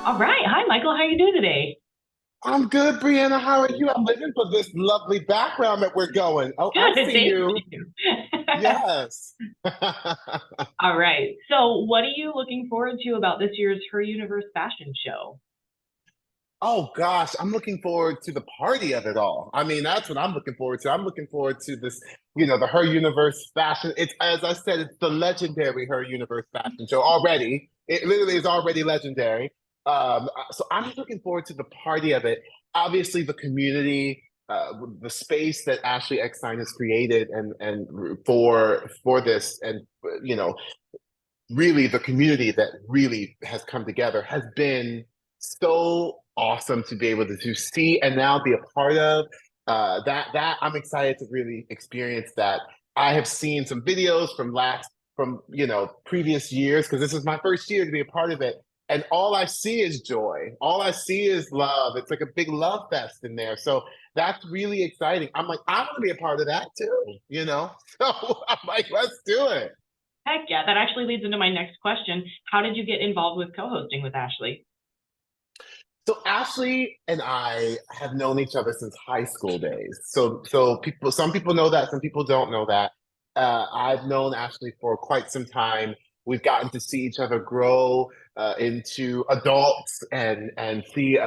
All right. Hi, Michael. How you doing today? I'm good, Brianna. How are you? I'm living for this lovely background that we're going. Oh, I Good. see Thank you. you. Yes. All right. So, what are you looking forward to about this year's Her Universe fashion show? Oh gosh, I'm looking forward to the party of it all. I mean, that's what I'm looking forward to. I'm looking forward to this, the Her Universe fashion. It's as I said, it's the legendary Her Universe fashion show already. It literally is already legendary. So I'm just looking forward to the party of it. Obviously, the community, the space that Ashley Eckstein has created, and for this, and you know, really the community that really has come together has been so awesome to be able to see and now be a part of. That I'm excited to really experience that. I have seen some videos from previous years because this is my first year to be a part of it. And all I see is joy. All I see is love. It's like a big love fest in there. So that's really exciting. I'm like, I want to be a part of that too. So I'm like, let's do it. Heck yeah. That actually leads into my next question. How did you get involved with co-hosting with Ashley? So Ashley and I have known each other since high school days. Some people know that, some people don't know that. I've known Ashley for quite some time. We've gotten to see each other grow into adults and see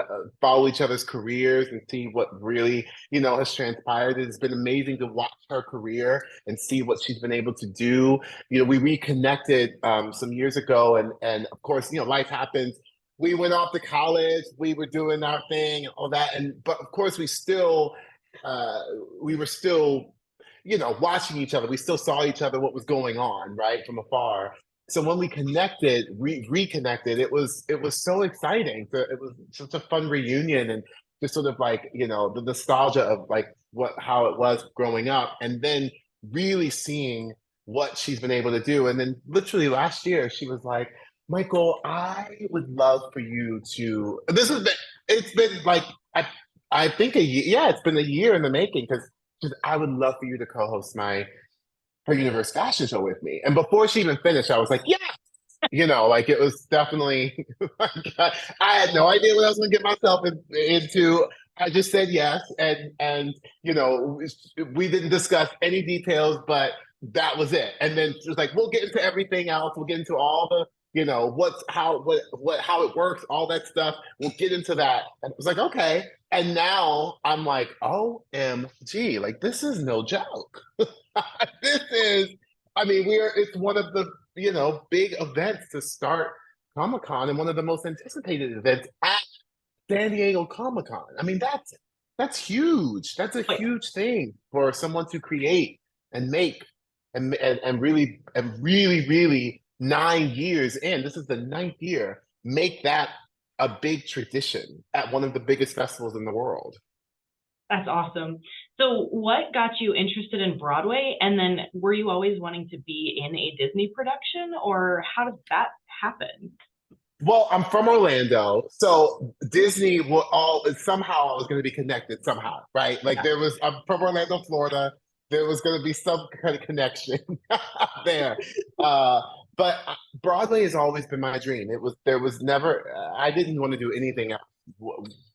follow each other's careers and see what really has transpired. It's been amazing to watch her career and see what she's been able to do. We reconnected some years ago, and of course, life happens. We went off to college, we were doing our thing and all that, but of course uh we were still watching each other. We still saw each other, what was going on, right, from afar. So when we reconnected, it was so exciting. It was such a fun reunion, and just sort of like the nostalgia of like how it was growing up, and then really seeing what she's been able to do. And then literally last year she was like, Michael, I would love for you to. It's been like I think a year. Yeah, it's been a year in the making because I would love for you to co-host my Her Universe fashion show with me. And before she even finished, I was like, yeah, like it was definitely. I had no idea what I was going to get myself into. I just said yes, and we didn't discuss any details, but that was it. And then she was like, "We'll get into everything else. We'll get into all the what's how it works, all that stuff. We'll get into that." And it was like, okay. And now I'm like, OMG, like this is no joke. This is, I mean, it's one of the big events to start Comic Con and one of the most anticipated events at San Diego Comic Con. I mean, that's huge. That's a Wait, huge thing for someone to create and make and really 9 years in. This is the ninth year. Make that a big tradition at one of the biggest festivals in the world. that's awesome. So, what got you interested in Broadway? And then, were you always wanting to be in a Disney production, or how did that happen? Well, I'm from Orlando, so Disney will all somehow I was going to be connected somehow, right? Like Yeah. I'm from Orlando, Florida. There was going to be some kind of connection there. Uh, but Broadway has always been my dream. There was never, I didn't want to do anything else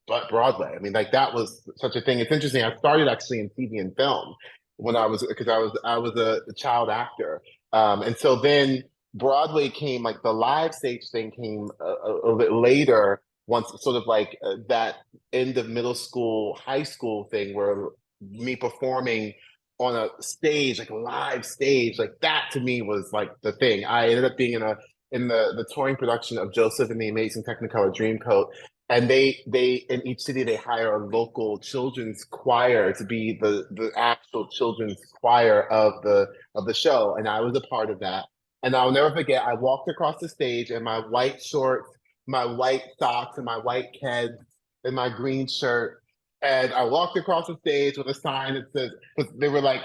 but Broadway. I mean, like that was such a thing. It's interesting. I started actually in TV and film when because I was a child actor. And so then Broadway came, like the live stage thing came a bit later, once sort of like that end of middle school, high school thing where me performing on a stage, like a live stage, like that to me was like the thing. I ended up being in the touring production of Joseph and the Amazing Technicolor Dreamcoat. And they in each city they hire a local children's choir to be the actual children's choir of the show. And I was a part of that. And I'll never forget, I walked across the stage in my white shorts, my white socks, and my white Keds, and my green shirt. And I walked across the stage with a sign that says, 'cause they were like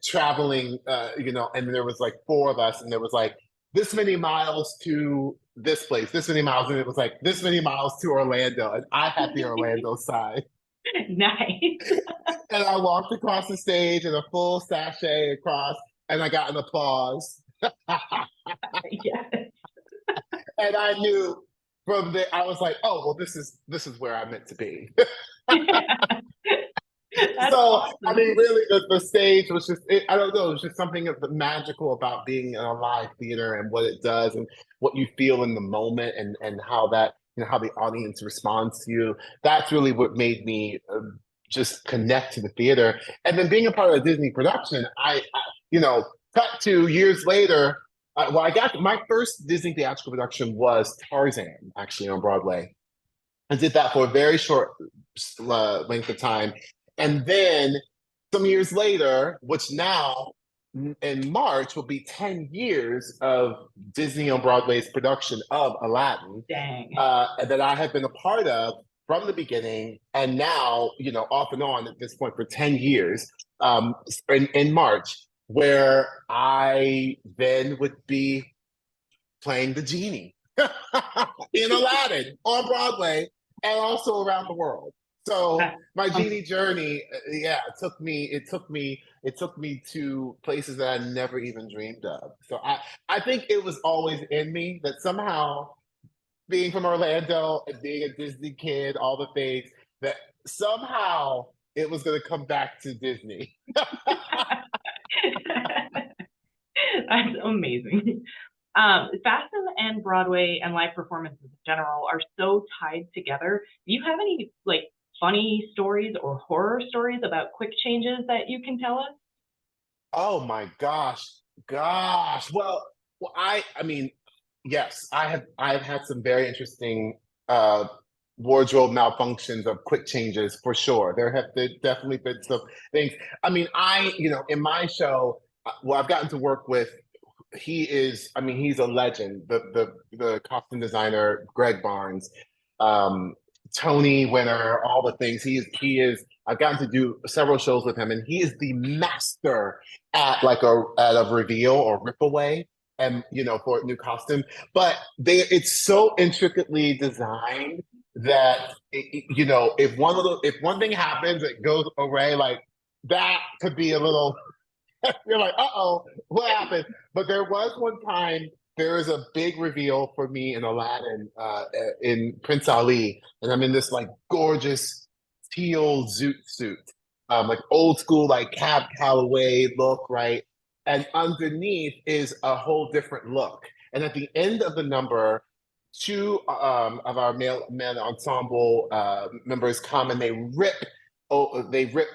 traveling, and there was like four of us, and there was like this many miles to this place, this many miles, and it was like this many miles to Orlando. And I had the Orlando side. Nice. And I walked across the stage in a full sachet across, and I got an applause. Yes. And I knew from there, I was like, oh, well, this is where I meant to be. That's So, I awesome. mean, really, the stage was just, I don't know, it was just something of the magical about being in a live theater and what it does and what you feel in the moment and how that, how the audience responds to you. That's really what made me just connect to the theater. And then being a part of a Disney production, you know, cut to years later, well, I got my first Disney theatrical production was Tarzan, actually, on Broadway. I did that for a very short length of time. And then some years later, which now in March will be 10 years of Disney on Broadway's production of Aladdin, Dang. that I have been a part of from the beginning. And now, off and on at this point for 10 years, in March, where I then would be playing the genie in Aladdin on Broadway and also around the world. So That- my um, genie journey, yeah, it took me to places that I never even dreamed of. So I think it was always in me that somehow being from Orlando and being a Disney kid, all the things that somehow it was going to come back to Disney. That's amazing. Fashion and Broadway and live performances in general are so tied together. Do you have any like funny stories or horror stories about quick changes that you can tell us? Oh my gosh. Well, I mean, yes, I've had some very interesting uh wardrobe malfunctions of quick changes for sure. There have definitely been some things. I mean, in my show, well, I've gotten to work with I mean, he's a legend. The costume designer, Greg Barnes, um, Tony winner, all the things. He is. I've gotten to do several shows with him, and he is the master at a reveal or rip away, and for a new costume. But it's so intricately designed that if one thing happens, it goes away. Like that could be a little you're like, uh-oh, what happened? But there was one time, there was a big reveal for me in Aladdin, in Prince Ali, and I'm in this like gorgeous teal zoot suit, like old school, like Cab Calloway look, right? And underneath is a whole different look. And at the end of the number, two of our male men ensemble members come and they rip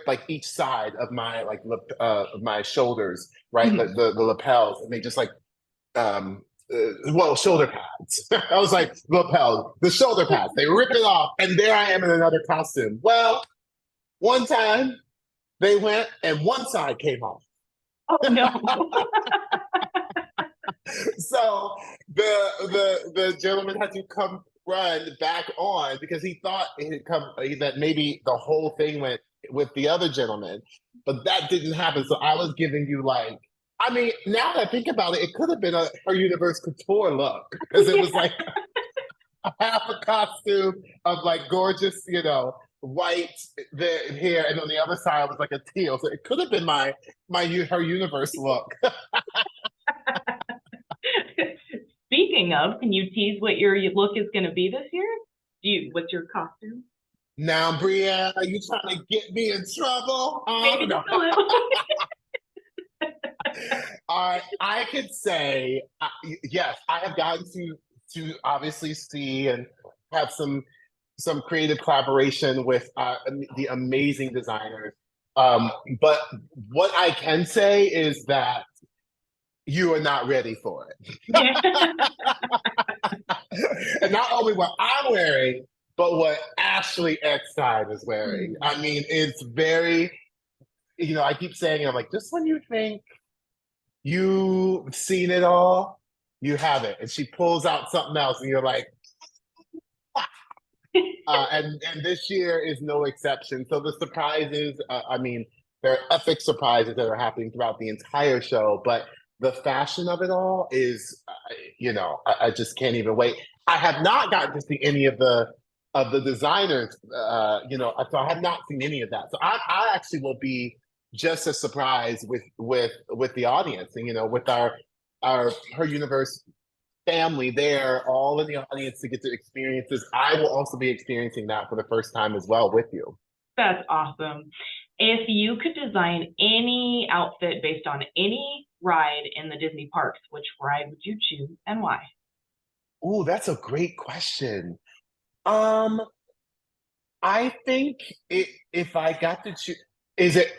like each side of my of my shoulders, right? Mhm. The lapels, and they just like shoulder pads. I was like lapels, the shoulder pads. They rip it off, and there I am in another costume. Well, one time they went and one side came off. Oh no. So the gentleman had to come run back on because he thought it had come that maybe the whole thing went with the other gentleman, but that didn't happen. So I was giving you like, I mean, now that I think about it, it could have been a her universe couture look because it was Yeah. like half a costume of like gorgeous, white the hair, and on the other side was like a teal. So it could have been her universe look. Speaking of, can you tease what your look is going to be this year? What's your costume? Now, Brianna, are you trying to get me in trouble? Maybe No. just a little. I could say yes. I have gotten to obviously see and have some creative collaboration with the amazing designers. Um, but what I can say is that you are not ready for Yeah. it. And not only what I'm wearing, but what Ashley Eckstein is wearing. Hmm. I mean, it's very, I keep saying, I'm like, just when you think you've seen it all, you haven't. And she pulls out something else, and you're like, and this year is no exception. So the surprises, I mean, there are epic surprises that are happening throughout the entire show, but the fashion of it all is, I just can't even wait. I have not gotten to see any of the designers, so I have not seen any of that. So I actually will be just as surprised with the audience, and with our her universe family there, all in the audience to get to experience this. I will also be experiencing that for the first time as well with you. That's awesome. If you could design any outfit based on any ride in the Disney parks, which ride would you choose and why? Oh, that's a great question. Um, I think if I got to choose, is it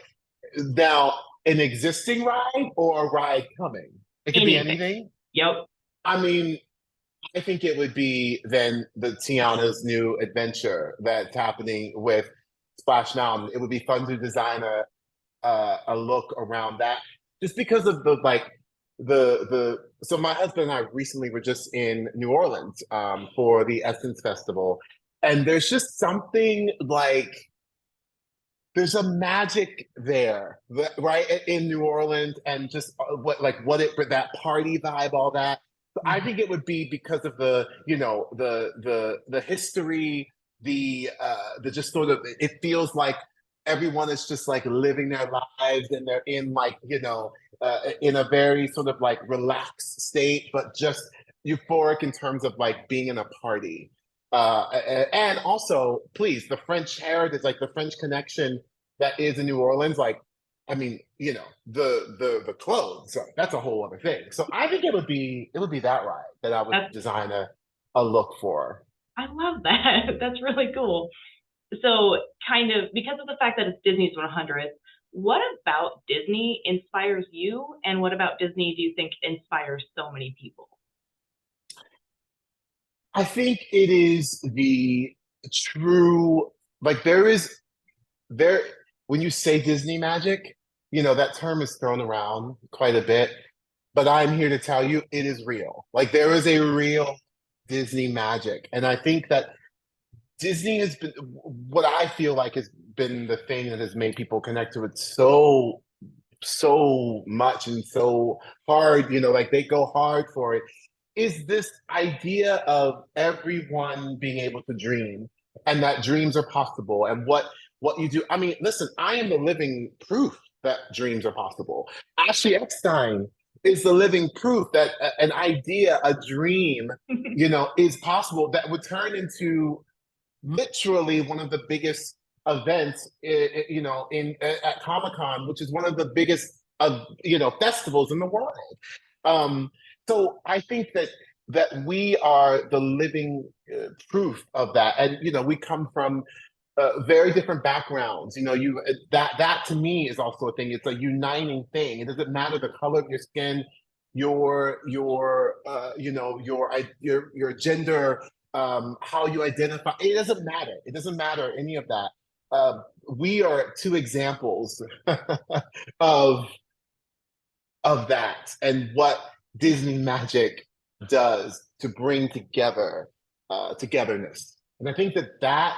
now an existing ride or a ride coming? It could be Anything. anything. Yep. I mean, I think it would be then the Tiana's new adventure that's happening with Splash Mountain. It would be fun to design a look around that, just because of the like the. So my husband and I recently were just in New Orleans for the Essence Festival, and there's just something like there's a magic there, right in New Orleans, and just what it that party vibe, all that. So I think it would be because of the the history, the just sort of it feels like everyone is just like living their lives and they're in like in a very sort of like relaxed state, but just euphoric in terms of like being in a party. And also, please, the French heritage, like the French connection that is in New Orleans, like, I mean, the clothes, that's a whole other thing. So I think it would be that ride that I would That's, design a look for. I love that. That's really cool. So, kind of because of the fact that it's Disney's 100th, what about Disney inspires you, and what about Disney do you think inspires so many people? I think it is the true, like there when you say Disney magic, that term is thrown around quite a bit, but I'm here to tell you it is real. Like there is a real Disney magic. And I think that Disney has been what I feel like has been the thing that has made people connect to it so much and so hard, like they go hard for it, is this idea of everyone being able to dream and that dreams are possible and what you do. I mean, listen, I am the living proof that dreams are possible. Ashley Eckstein is the living proof that an idea, a dream, is possible that would turn into literally one of the biggest events, in at Comic-Con, which is one of the biggest festivals in the world. Um, so I think that we are the living proof of that, and we come from very different backgrounds. That to me is also a thing. It's a uniting thing. It doesn't matter the color of your skin, your gender, how you identify. It doesn't matter. It doesn't matter any of that. We are two examples of that and what Disney magic does to bring together togetherness. And I think that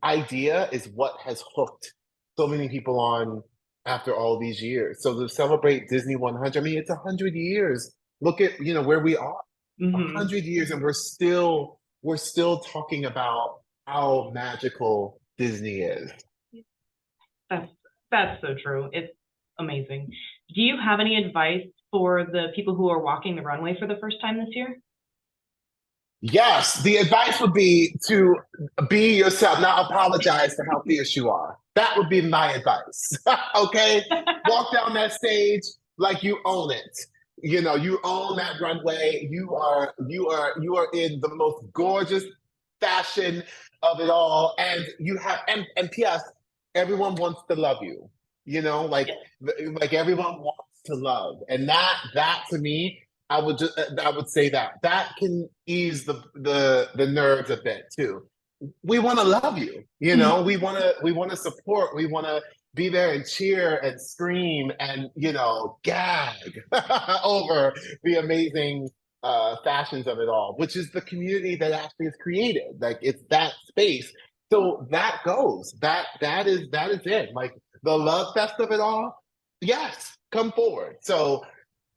idea is what has hooked so many people on after all these years. So to celebrate Disney 100, I mean, it's 100 years. Look at where we are. Hmm. 100 years, and we're still talking about how magical Disney is. That's that's so true. It's amazing. Do you have any advice for the people who are walking the runway for the first time this year? Yes, the advice would be to be yourself, not apologize for how fierce you are. That would be my advice. Okay? Walk down that stage like you own it. You own that runway. You are in the most gorgeous fashion of it all. And you have and P.S. everyone wants to love you. Like everyone wants to love. And that to me, I would say that can ease the nerves a bit too. We want to love you, we want to support, we want to be there and cheer and scream and gag over the amazing fashions of it all, which is the community that actually is created. Like it's that space. So that goes. That is it. Like the love fest of it all. Yes, come forward. So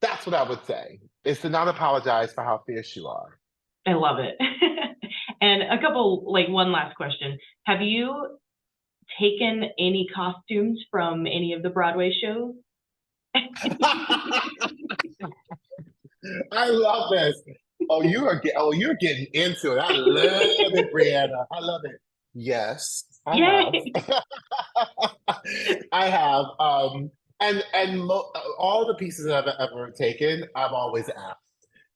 that's what I would say, is to not apologize for how fierce you are. I love it. And a couple, like one last question. Have you taken any costumes from any of the Broadway shows? I love this. You're getting into it. I love it, Brianna. I love it. Yes, I have. Yay. I have. All the pieces that I've ever taken, I've always asked.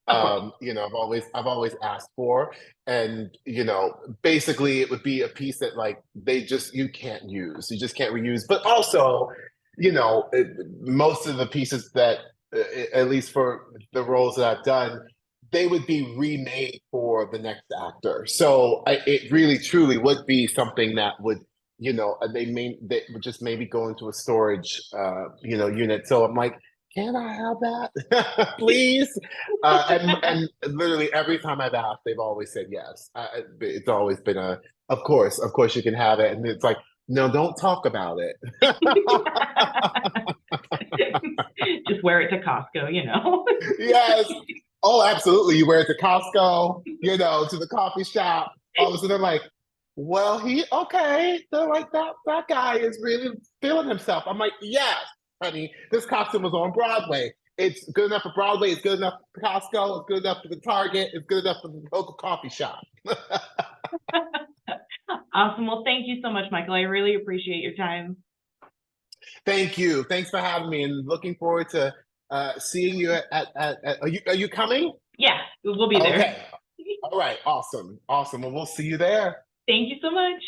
Of course. I've always asked for, and basically it would be a piece that like you can't use, you just can't reuse. But also, most of the pieces that, at least for the roles that I've done, they would be remade for the next actor. So it really truly would be something that would, they would just maybe go into a storage, unit. So I'm like, can I have that, please? And literally every time I've asked, they've always said yes. It's always been of course you can have it, and it's like, no, don't talk about it. Just wear it to Costco, you know. Yes. Oh, absolutely. You wear it to Costco, to the coffee shop. All of a sudden, they're like, well, okay. They're like, that guy is really feeling himself. I'm like, yes, honey, this costume was on Broadway. It's good enough for Broadway. It's good enough for Costco. It's good enough for the Target. It's good enough for the local coffee shop. Awesome. Well, thank you so much, Michael. I really appreciate your time. Thank you. Thanks for having me, and looking forward to seeing you are you coming? Yeah, we'll be there. Okay. All right. Awesome. Awesome. Well, we'll see you there. Thank you so much.